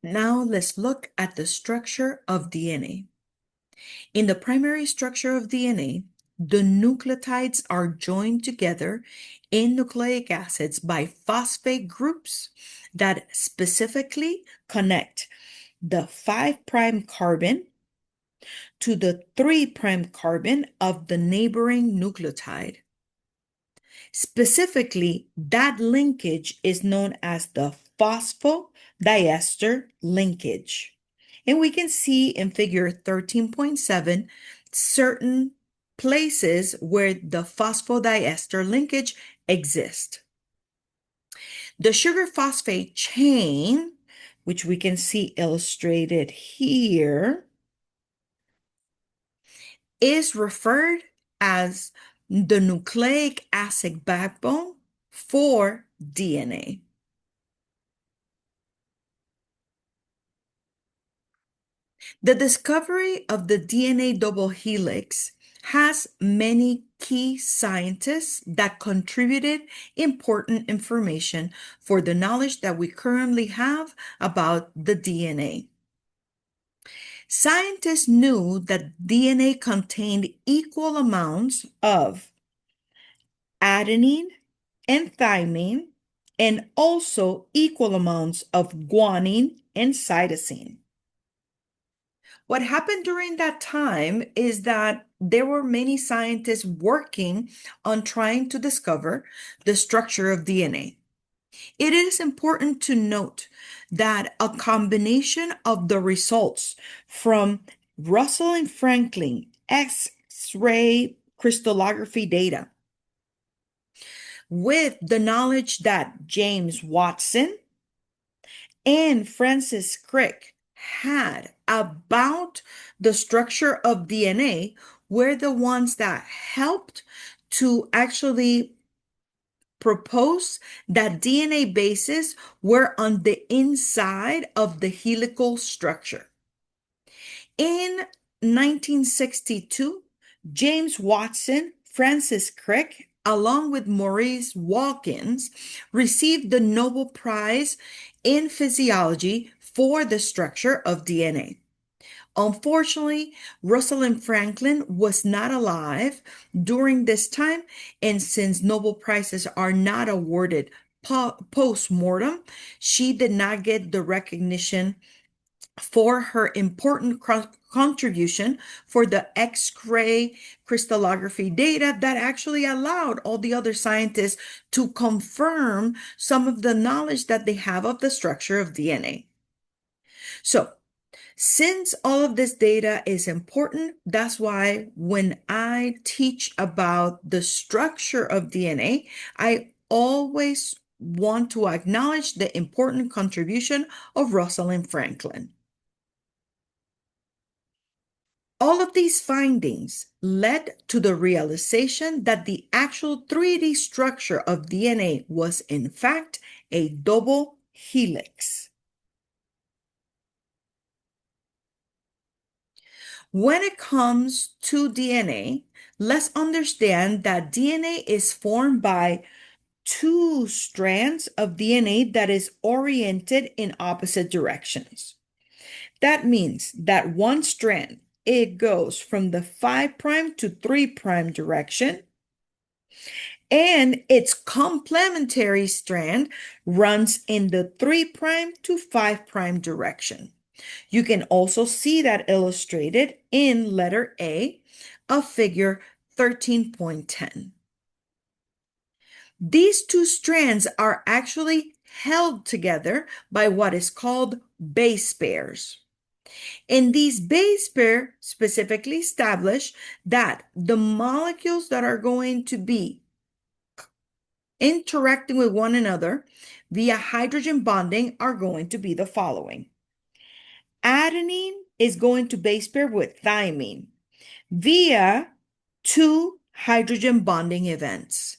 Now let's look at the structure of DNA. In the primary structure of DNA, the nucleotides are joined together in nucleic acids by phosphate groups that specifically connect the 5' carbon to the 3' carbon of the neighboring nucleotide. Specifically, that linkage is known as the phosphodiester linkage. And we can see in figure 13.7 certain places where the phosphodiester linkage exists. The sugar phosphate chain, which we can see illustrated here, is referred as the nucleic acid backbone for DNA. The discovery of the DNA double helix has many key scientists that contributed important information for the knowledge that we currently have about the DNA. Scientists knew that DNA contained equal amounts of adenine and thymine, and also equal amounts of guanine and cytosine. What happened during that time is that there were many scientists working on trying to discover the structure of DNA. It is important to note that a combination of the results from Russell and Franklin X-ray crystallography data with the knowledge that James Watson and Francis Crick had about the structure of DNA were the ones that helped to actually propose that DNA bases were on the inside of the helical structure. In 1962, James Watson, Francis Crick, along with Maurice Wilkins, received the Nobel Prize in Physiology for the structure of DNA. Unfortunately, Russell and Franklin was not alive during this time, and since Nobel Prizes are not awarded post-mortem, she did not get the recognition for her important contribution for the X-ray crystallography data that actually allowed all the other scientists to confirm some of the knowledge that they have of the structure of DNA. So, since all of this data is important, that's why when I teach about the structure of DNA, I always want to acknowledge the important contribution of Russell and Franklin. All of these findings led to the realization that the actual 3D structure of DNA was, in fact, a double helix. When it comes to DNA, let's understand that DNA is formed by two strands of DNA that is oriented in opposite directions. That means that one strand, it goes from the 5' to 3' direction, and its complementary strand runs in the 3' to 5' direction. You can also see that illustrated in letter A of figure 13.10. These two strands are actually held together by what is called base pairs. And these base pairs specifically establish that the molecules that are going to be interacting with one another via hydrogen bonding are going to be the following. Adenine is going to base pair with thymine via two hydrogen bonding events.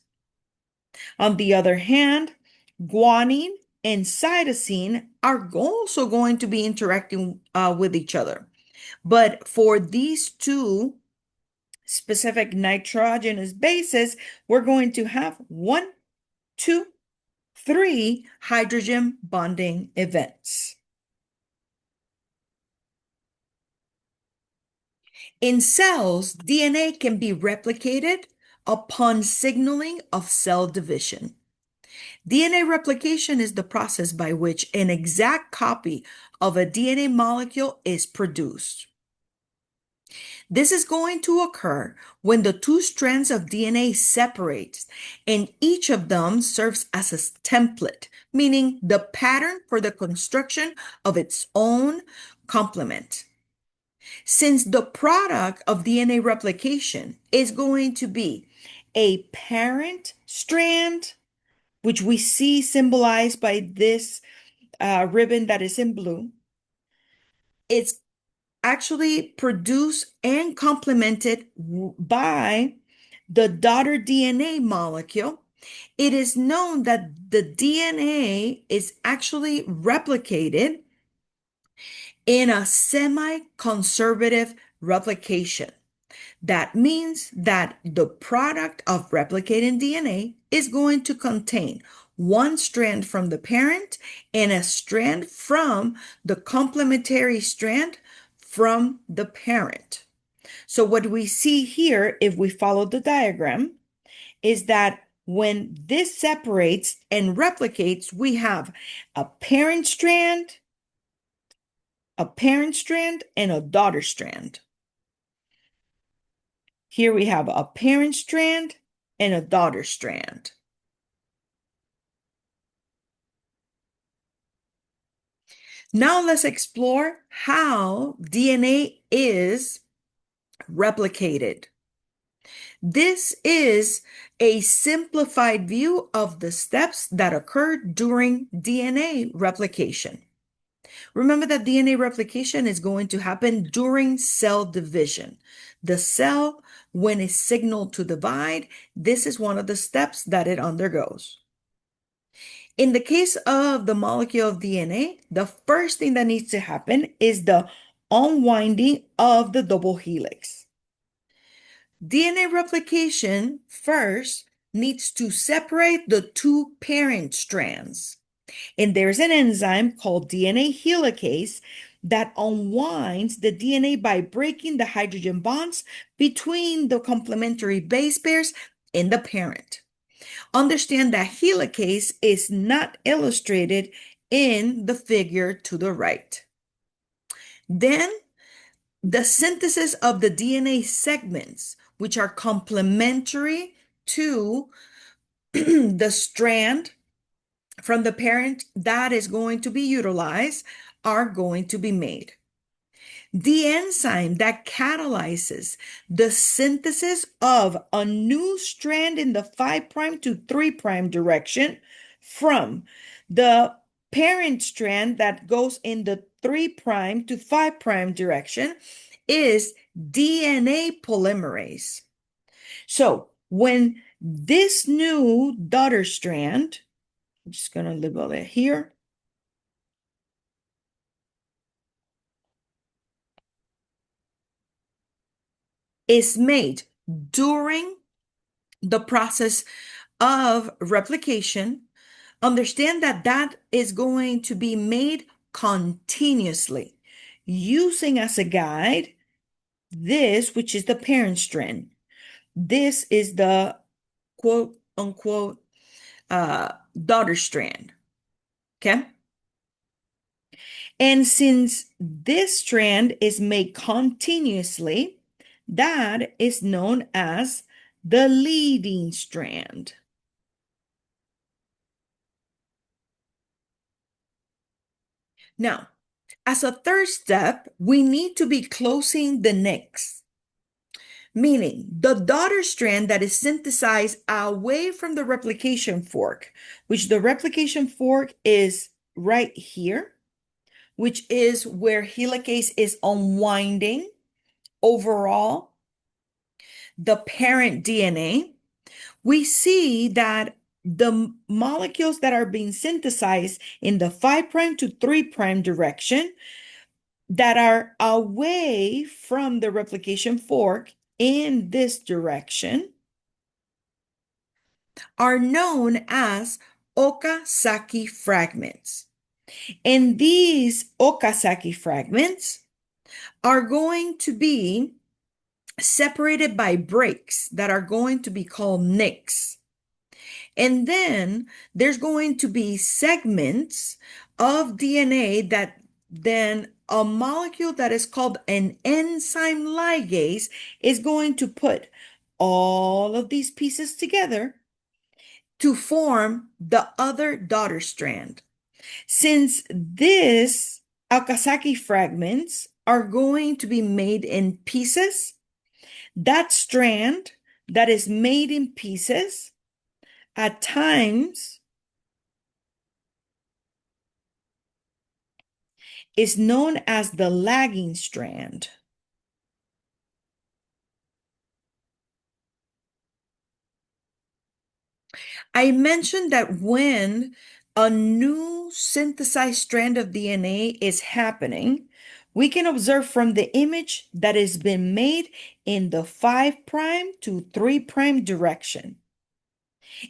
On the other hand, guanine and cytosine are also going to be interacting with each other. But for these two specific nitrogenous bases, we're going to have 1, 2, 3 hydrogen bonding events. In cells, DNA can be replicated upon signaling of cell division. DNA replication is the process by which an exact copy of a DNA molecule is produced. This is going to occur when the two strands of DNA separate and each of them serves as a template, meaning the pattern for the construction of its own complement. Since the product of DNA replication is going to be a parent strand, which we see symbolized by this ribbon that is in blue, it's actually produced and complemented by the daughter DNA molecule. It is known that the DNA is actually replicated in a semi-conservative replication. That means that the product of replicating DNA is going to contain one strand from the parent and a strand from the complementary strand from the parent. So what we see here, if we follow the diagram, is that when this separates and replicates, we have a parent strand, and a daughter strand. Here we have a parent strand and a daughter strand. Now let's explore how DNA is replicated. This is a simplified view of the steps that occur during DNA replication. Remember that DNA replication is going to happen during cell division. The cell, when it's signaled to divide, this is one of the steps that it undergoes. In the case of the molecule of DNA, the first thing that needs to happen is the unwinding of the double helix. DNA replication first needs to separate the two parent strands. And there's an enzyme called DNA helicase that unwinds the DNA by breaking the hydrogen bonds between the complementary base pairs in the parent. Understand that helicase is not illustrated in the figure to the right. Then the synthesis of the DNA segments, which are complementary to the strand from the parent that is going to be utilized, are going to be made. The enzyme that catalyzes the synthesis of a new strand in the 5' to 3' direction from the parent strand that goes in the 3' to 5' direction is DNA polymerase. So when this new daughter strand, I'm just going to label it here, is made during the process of replication, understand that that is going to be made continuously using as a guide this, which is the parent strand. This is the quote unquote daughter strand. Okay. And since this strand is made continuously, that is known as the leading strand. Now, as a third step, we need to be closing the nicks, meaning the daughter strand that is synthesized away from the replication fork, which the replication fork is right here, which is where helicase is unwinding overall the parent DNA. We see that the molecules that are being synthesized in the 5' to 3' direction that are away from the replication fork in this direction are known as Okazaki fragments. And these Okazaki fragments are going to be separated by breaks that are going to be called nicks. And then there's going to be segments of DNA that then a molecule that is called an enzyme ligase is going to put all of these pieces together to form the other daughter strand. Since these Okazaki fragments are going to be made in pieces, that strand that is made in pieces at times is known as the lagging strand. I mentioned that when a new synthesized strand of DNA is happening, we can observe from the image that has been made in the 5' to 3' direction.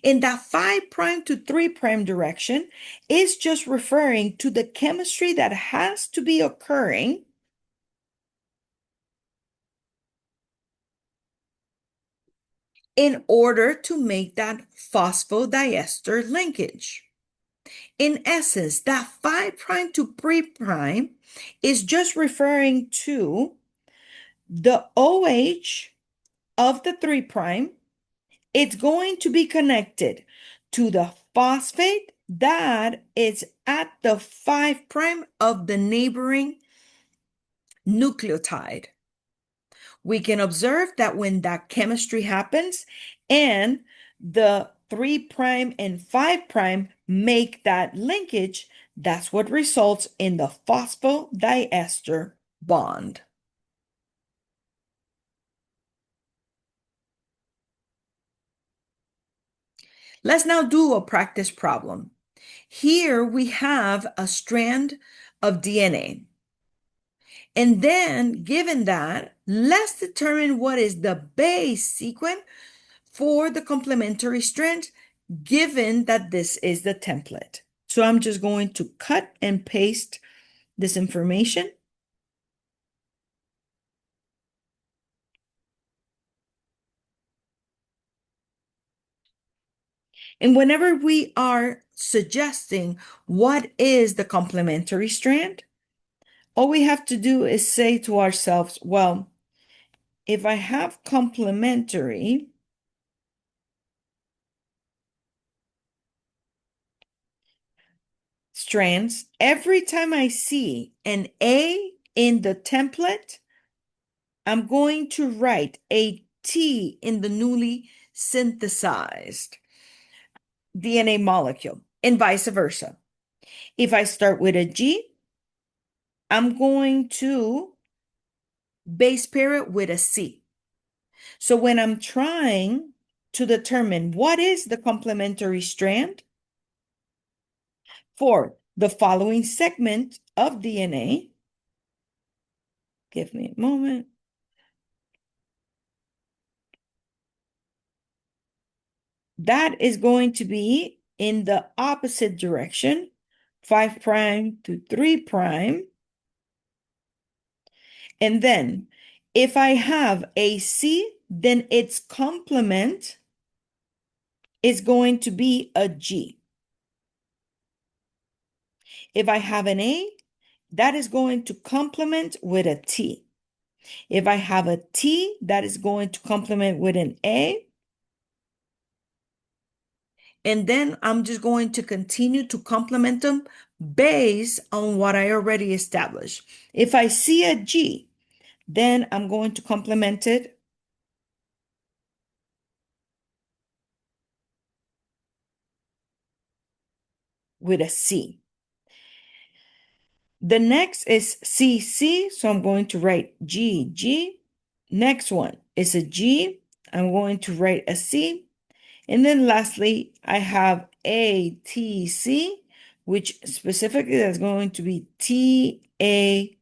In that 5' to 3' direction is just referring to the chemistry that has to be occurring in order to make that phosphodiester linkage. In essence, that 5' to 3' is just referring to the OH of the 3'. It's going to be connected to the phosphate that is at the 5' of the neighboring nucleotide. We can observe that when that chemistry happens and the 3' and 5' make that linkage, that's what results in the phosphodiester bond. Let's now do a practice problem. Here we have a strand of DNA. And then, given that, let's determine what is the base sequence for the complementary strand, given that this is the template. So I'm just going to cut and paste this information. And whenever we are suggesting what is the complementary strand, all we have to do is say to ourselves, well, if I have complementary, strands, every time I see an A in the template, I'm going to write a T in the newly synthesized DNA molecule, and vice versa. If I start with a G, I'm going to base pair it with a C. So when I'm trying to determine what is the complementary strand for the following segment of DNA, give me a moment. That is going to be in the opposite direction, 5' to 3'. And then if I have a C, then its complement is going to be a G. If I have an A, that is going to complement with a T. If I have a T, that is going to complement with an A. And then I'm just going to continue to complement them based on what I already established. If I see a G, then I'm going to complement it with a C. The next is CC, so I'm going to write GG. Next one is a G. I'm going to write a C. And then lastly, I have ATC, which specifically is going to be TAG.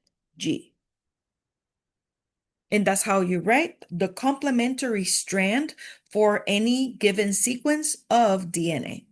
And that's how you write the complementary strand for any given sequence of DNA.